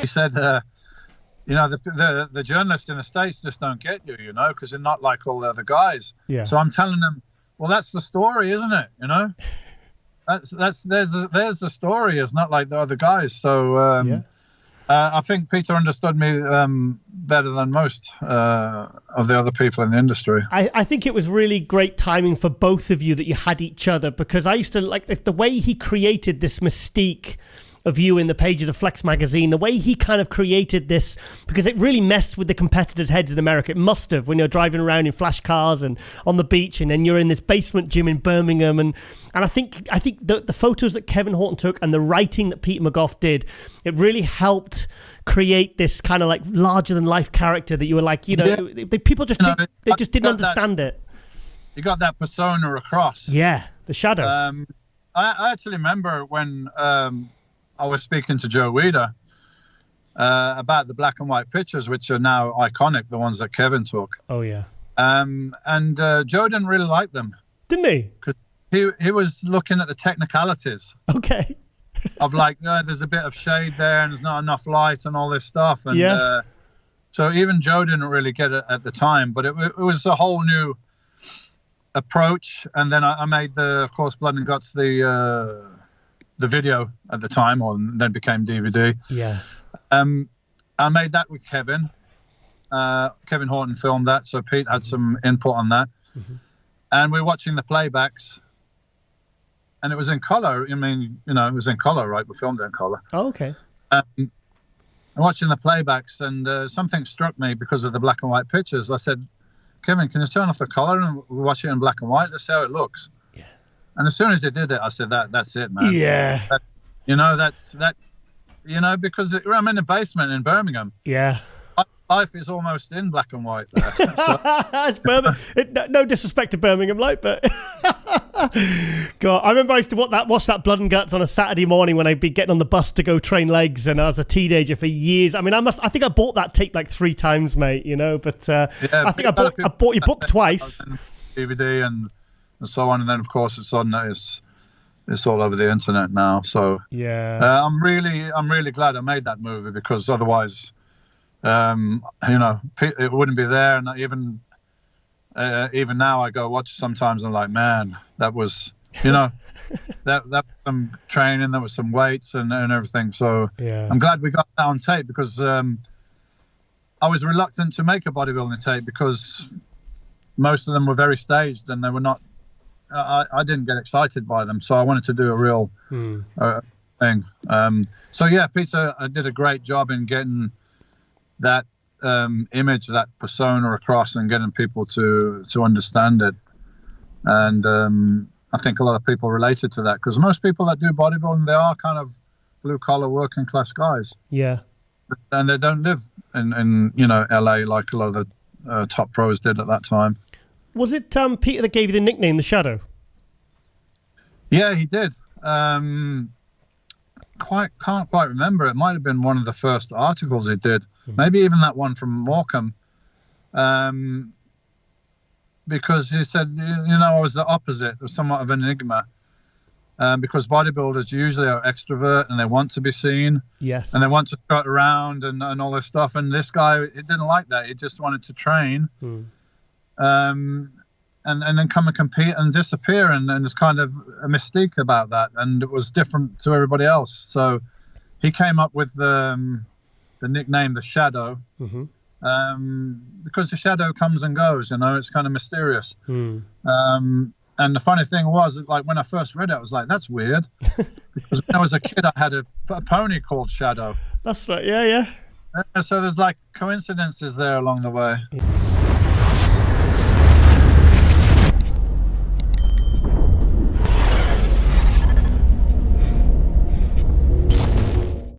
said, the journalists in the States just don't get you, because they're not like all the other guys. Yeah. So I'm telling them, well, that's the story, isn't it? There's the story. It's not like the other guys. So I think Peter understood me better than most of the other people in the industry. I think it was really great timing for both of you that you had each other, because I used to like the way he created this mystique of you in the pages of Flex magazine, the way he kind of created this, because it really messed with the competitors' heads in America. It must have, when you're driving around in flash cars and on the beach, and then you're in this basement gym in Birmingham. And I think the photos that Kevin Horton took and the writing that Peter McGough did, it really helped create this kind of like larger than life character that you were like, people just they just didn't understand it. You got that persona across. Yeah, the shadow. I actually remember when I was speaking to Joe Weider about the black and white pictures, which are now iconic, the ones that Kevin took. Oh, yeah. And Joe didn't really like them. Didn't he? Because he was looking at the technicalities. Okay. Of like, there's a bit of shade there and there's not enough light and all this stuff. And so even Joe didn't really get it at the time, but it was a whole new approach. And then I made of course, Blood and Guts, the video at the time, or then became DVD. Yeah. I made that with Kevin. Kevin Horton filmed that, so Pete had some input on that. Mm-hmm. And we're watching the playbacks, and it was in color. I mean, it was in color, right? We filmed it in color. Oh, okay. Watching the playbacks, and something struck me because of the black and white pictures. I said, Kevin, can you turn off the color and watch it in black and white? Let's see how it looks. And as soon as they did it, I said, that's it, man. Yeah. That's because I'm in the basement in Birmingham. Yeah. Life is almost in black and white there. It's Birmingham. No disrespect to Birmingham, like, but God, I remember I used to watch that Blood and Guts on a Saturday morning when I'd be getting on the bus to go train legs, and I was a teenager for years. I mean, I think I bought that tape like 3 times, mate. But I think I bought your book twice. DVD and so on, and then of course it's all over the internet now. So yeah, I'm really glad I made that movie, because otherwise, it wouldn't be there. And even now, I go watch sometimes, and I'm like, man, that was that was some training, there was some weights and everything. So I'm glad we got that on tape, because I was reluctant to make a bodybuilding tape because most of them were very staged, and they were not. I didn't get excited by them, so I wanted to do a real thing. So yeah, Peter did a great job in getting that image, that persona across, and getting people to understand it. And I think a lot of people related to that, because most people that do bodybuilding, they are kind of blue collar working class guys. Yeah, and they don't live in LA like a lot of the top pros did at that time. Was it Peter that gave you the nickname, The Shadow? Yeah, he did. Can't quite remember. It might have been one of the first articles he did. Maybe even that one from Morecambe. Because he said, I was the opposite, somewhat of an enigma. Because bodybuilders usually are extrovert and they want to be seen. Yes. And they want to trot around and all this stuff. And this guy, he didn't like that. He just wanted to train. And then come and compete and disappear, and there's kind of a mystique about that, and it was different to everybody else. So he came up with the nickname The Shadow, because the shadow comes and goes, it's kind of mysterious. And the funny thing was, like, when I first read it, I was like, that's weird, because when I was a kid, I had a pony called Shadow. That's right. Yeah. So there's like coincidences there along the way.